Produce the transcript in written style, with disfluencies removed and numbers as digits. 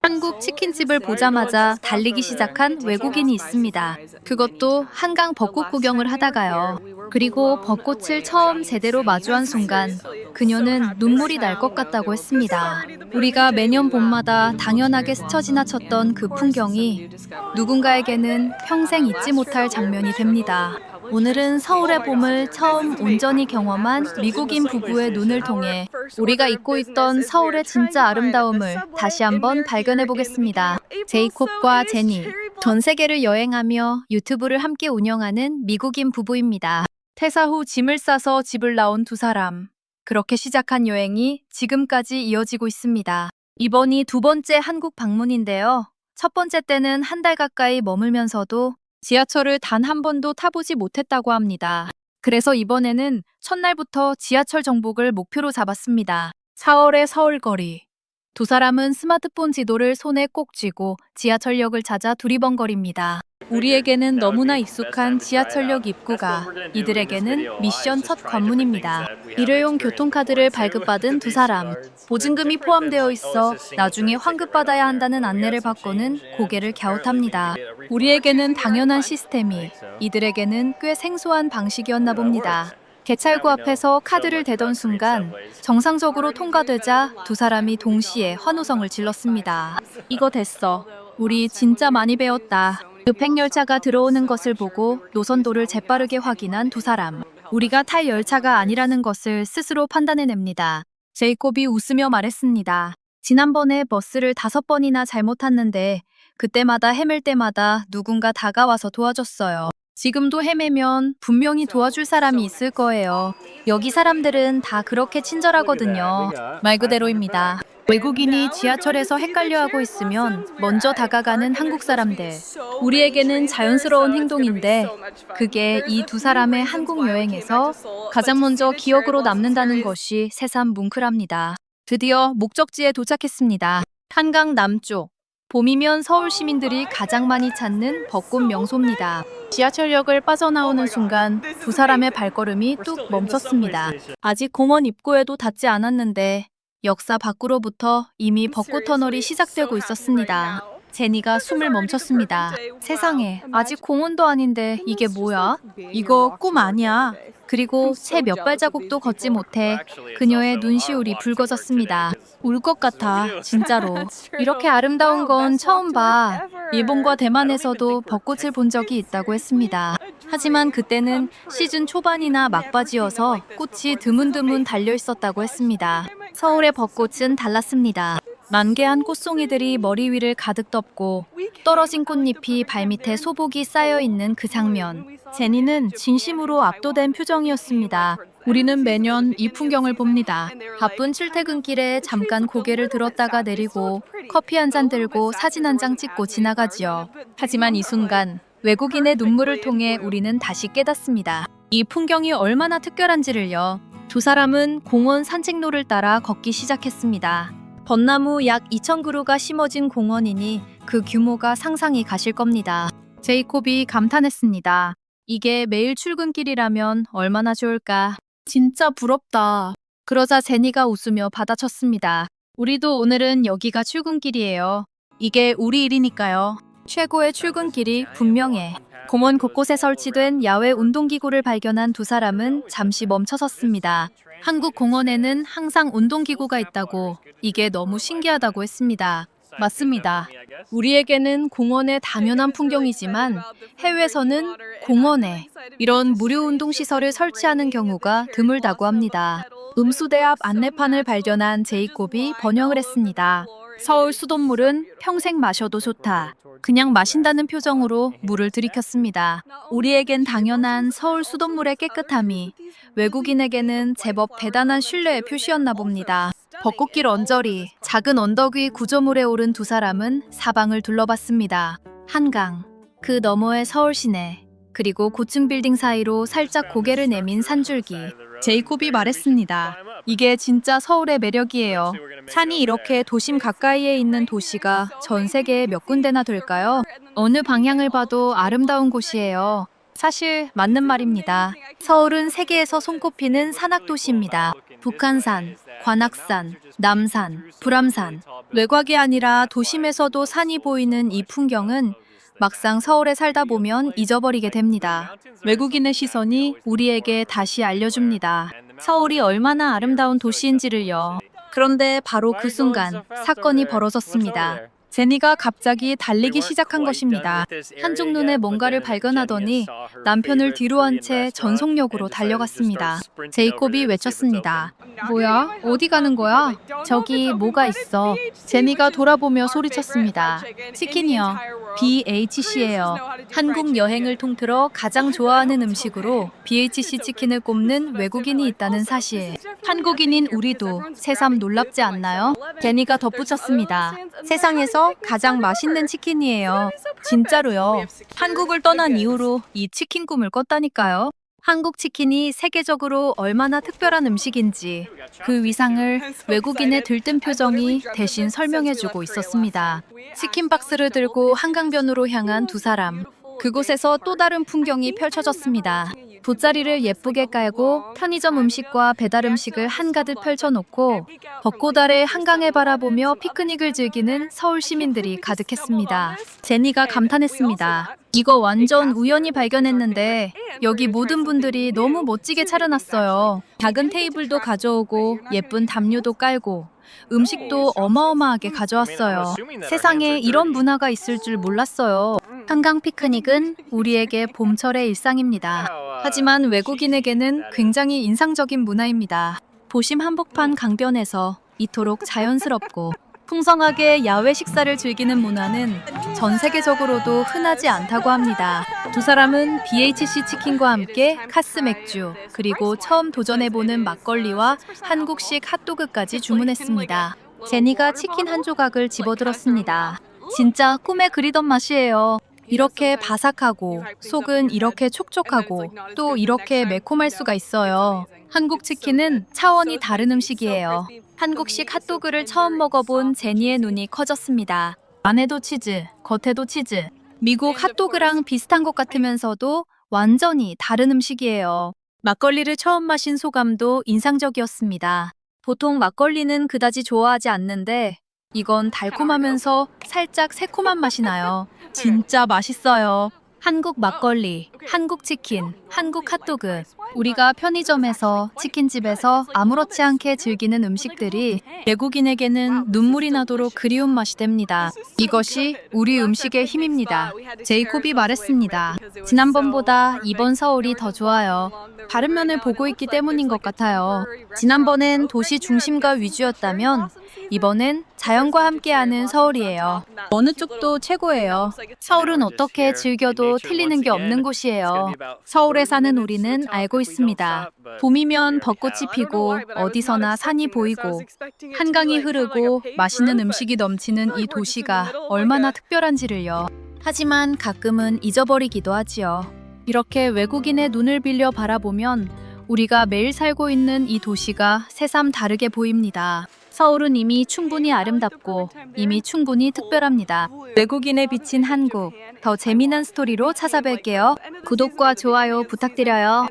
한국 치킨집을 보자마자 달리기 시작한 외국인이 있습니다. 그것도 한강 벚꽃 구경을 하다가요. 그리고 벚꽃을 처음 제대로 마주한 순간 그녀는 눈물이 날 것 같다고 했습니다. 우리가 매년 봄마다 당연하게 스쳐 지나쳤던 그 풍경이 누군가에게는 평생 잊지 못할 장면이 됩니다. 오늘은 서울의 봄을 처음 온전히 경험한 미국인 부부의 눈을 통해 우리가 잊고 있던 서울의 진짜 아름다움을 다시 한번 발견해 보겠습니다. 제이콥과 제니, 전 세계를 여행하며 유튜브를 함께 운영하는 미국인 부부입니다. 퇴사 후 짐을 싸서 집을 나온 두 사람. 그렇게 시작한 여행이 지금까지 이어지고 있습니다. 이번이 두 번째 한국 방문인데요. 첫 번째 때는 한 달 가까이 머물면서도 지하철을 단 한 번도 타보지 못했다고 합니다. 그래서 이번에는 첫날부터 지하철 정복을 목표로 잡았습니다. 4월의 서울거리. 두 사람은 스마트폰 지도를 손에 꼭 쥐고 지하철역을 찾아 두리번거립니다. 우리에게는 너무나 익숙한 지하철역 입구가 이들에게는 미션 첫 관문입니다. 일회용 교통카드를 발급받은 두 사람. 보증금이 포함되어 있어 나중에 환급받아야 한다는 안내를 받고는 고개를 갸웃합니다. 우리에게는 당연한 시스템이 이들에게는 꽤 생소한 방식이었나 봅니다. 개찰구 앞에서 카드를 대던 순간 정상적으로 통과되자 두 사람이 동시에 환호성을 질렀습니다. 이거 됐어. 우리 진짜 많이 배웠다. 급행열차가 들어오는 것을 보고 노선도를 재빠르게 확인한 두 사람. 우리가 탈 열차가 아니라는 것을 스스로 판단해냅니다. 제이콥이 웃으며 말했습니다. 지난번에 버스를 5번이나 잘못 탔는데 그때마다 헤맬 때마다 누군가 다가와서 도와줬어요. 지금도 헤매면 분명히 도와줄 사람이 있을 거예요. 여기 사람들은 다 그렇게 친절하거든요. 말 그대로입니다. 외국인이 지하철에서 헷갈려하고 있으면 먼저 다가가는 한국 사람들. 우리에게는 자연스러운 행동인데 그게 이 두 사람의 한국 여행에서 가장 먼저 기억으로 남는다는 것이 새삼 뭉클합니다. 드디어 목적지에 도착했습니다. 한강 남쪽. 봄이면 서울 시민들이 가장 많이 찾는 벚꽃 명소입니다. 지하철역을 빠져나오는 순간 두 사람의 발걸음이 뚝 멈췄습니다. 아직 공원 입구에도 닿지 않았는데 역사 밖으로부터 이미 벚꽃 터널이 시작되고 있었습니다. 제니가 숨을 멈췄습니다. 세상에, 아직 공원도 아닌데 이게 뭐야? 이거 꿈 아니야. 그리고 채 몇 발자국도 걷지 못해 그녀의 눈시울이 붉어졌습니다. 울 것 같아, 진짜로. 이렇게 아름다운 건 처음 봐. 일본과 대만에서도 벚꽃을 본 적이 있다고 했습니다. 하지만 그때는 시즌 초반이나 막바지여서 꽃이 드문드문 달려 있었다고 했습니다. 서울의 벚꽃은 달랐습니다. 만개한 꽃송이들이 머리 위를 가득 덮고 떨어진 꽃잎이 발밑에 소복이 쌓여있는 그 장면. 제니는 진심으로 압도된 표정이었습니다. 우리는 매년 이 풍경을 봅니다. 바쁜 출퇴근길에 잠깐 고개를 들었다가 내리고 커피 한 잔 들고 사진 한 장 찍고 지나가지요. 하지만 이 순간 외국인의 눈물을 통해 우리는 다시 깨닫습니다. 이 풍경이 얼마나 특별한지를요. 두 사람은 공원 산책로를 따라 걷기 시작했습니다. 벚나무 약 2,000그루가 심어진 공원이니 그 규모가 상상이 가실 겁니다. 제이콥이 감탄했습니다. 이게 매일 출근길이라면 얼마나 좋을까. 진짜 부럽다. 그러자 제니가 웃으며 받아쳤습니다. 우리도 오늘은 여기가 출근길이에요. 이게 우리 일이니까요. 최고의 출근길이 분명해. 공원 곳곳에 설치된 야외 운동기구를 발견한 두 사람은 잠시 멈춰섰습니다. 한국 공원에는 항상 운동기구가 있다고 이게 너무 신기하다고 했습니다. 맞습니다. 우리에게는 공원의 당연한 풍경이지만 해외에서는 공원에 이런 무료 운동시설을 설치하는 경우가 드물다고 합니다. 음수대 앞 안내판을 발견한 제이콥이 번역을 했습니다. 서울 수돗물은 평생 마셔도 좋다. 그냥 마신다는 표정으로 물을 들이켰습니다. 우리에겐 당연한 서울 수돗물의 깨끗함이 외국인에게는 제법 대단한 신뢰의 표시였나 봅니다. 벚꽃길 언저리, 작은 언덕 위 구조물에 오른 두 사람은 사방을 둘러봤습니다. 한강, 그 너머의 서울 시내, 그리고 고층 빌딩 사이로 살짝 고개를 내민 산줄기. 제이콥이 말했습니다. 이게 진짜 서울의 매력이에요. 산이 이렇게 도심 가까이에 있는 도시가 전 세계에 몇 군데나 될까요? 어느 방향을 봐도 아름다운 곳이에요. 사실 맞는 말입니다. 서울은 세계에서 손꼽히는 산악도시입니다. 북한산, 관악산, 남산, 불암산. 외곽이 아니라 도심에서도 산이 보이는 이 풍경은 막상 서울에 살다 보면 잊어버리게 됩니다. 외국인의 시선이 우리에게 다시 알려줍니다. 서울이 얼마나 아름다운 도시인지를요. 그런데 바로 그 순간 사건이 벌어졌습니다. 제니가 갑자기 달리기 시작한 것입니다. 한쪽 눈에 뭔가를 발견하더니 남편을 뒤로 한 채 전속력으로 달려갔습니다. 제이콥이 외쳤습니다. 뭐야? 어디 가는 거야? 저기 뭐가 있어. 제니가 돌아보며 소리쳤습니다. 치킨이요. BHC예요. 한국 여행을 통틀어 가장 좋아하는 음식으로 BHC 치킨을 꼽는 외국인이 있다는 사실. 한국인인 우리도 새삼 놀랍지 않나요? 제니가 덧붙였습니다. 세상에서 가장 맛있는 치킨이에요. 진짜로요. 한국을 떠난 이후로 이 치킨 꿈을 꿨다니까요. 한국 치킨이 세계적으로 얼마나 특별한 음식인지 그 위상을 외국인의 들뜬 표정이 대신 설명해주고 있었습니다. 치킨 박스를 들고 한강변으로 향한 두 사람. 그곳에서 또 다른 풍경이 펼쳐졌습니다. 돗자리를 예쁘게 깔고 편의점 음식과 배달 음식을 한가득 펼쳐놓고 벚꽃 아래 한강을 바라보며 피크닉을 즐기는 서울 시민들이 가득했습니다. 제니가 감탄했습니다. 이거 완전 우연히 발견했는데 여기 모든 분들이 너무 멋지게 차려놨어요. 작은 테이블도 가져오고 예쁜 담요도 깔고 음식도 어마어마하게 가져왔어요. 세상에 이런 문화가 있을 줄 몰랐어요. 한강 피크닉은 우리에게 봄철의 일상입니다. 하지만 외국인에게는 굉장히 인상적인 문화입니다. 도심 한복판 강변에서 이토록 자연스럽고 풍성하게 야외 식사를 즐기는 문화는 전 세계적으로도 흔하지 않다고 합니다. 두 사람은 BHC 치킨과 함께 카스 맥주, 그리고 처음 도전해보는 막걸리와 한국식 핫도그까지 주문했습니다. 제니가 치킨 한 조각을 집어들었습니다. 진짜 꿈에 그리던 맛이에요. 이렇게 바삭하고 속은 이렇게 촉촉하고 또 이렇게 매콤할 수가 있어요. 한국 치킨은 차원이 다른 음식이에요. 한국식 핫도그를 처음 먹어본 제니의 눈이 커졌습니다. 안에도 치즈, 겉에도 치즈. 미국 핫도그랑 비슷한 것 같으면서도 완전히 다른 음식이에요. 막걸리를 처음 마신 소감도 인상적이었습니다. 보통 막걸리는 그다지 좋아하지 않는데 이건 달콤하면서 살짝 새콤한 맛이 나요. 진짜 맛있어요. 한국 막걸리, 한국 치킨, 한국 핫도그. 우리가 편의점에서, 치킨집에서 아무렇지 않게 즐기는 음식들이 외국인에게는 눈물이 나도록 그리운 맛이 됩니다. 이것이 우리 음식의 힘입니다. 제이콥이 말했습니다. 지난번보다 이번 서울이 더 좋아요. 다른 면을 보고 있기 때문인 것 같아요. 지난번엔 도시 중심가 위주였다면 이번엔 자연과 함께하는 서울이에요. 어느 쪽도 최고예요. 서울은 어떻게 즐겨도 틀리는 게 없는 곳이에요. 서울에 사는 우리는 알고 있습니다. 봄이면 벚꽃이 피고 어디서나 산이 보이고 한강이 흐르고 맛있는 음식이 넘치는 이 도시가 얼마나 특별한지를요. 하지만 가끔은 잊어버리기도 하지요. 이렇게 외국인의 눈을 빌려 바라보면 우리가 매일 살고 있는 이 도시가 새삼 다르게 보입니다. 서울은 이미 충분히 아름답고 이미 충분히 특별합니다. 외국인에 비친 한국, 더 재미난 스토리로 찾아뵐게요. 구독과 좋아요 부탁드려요.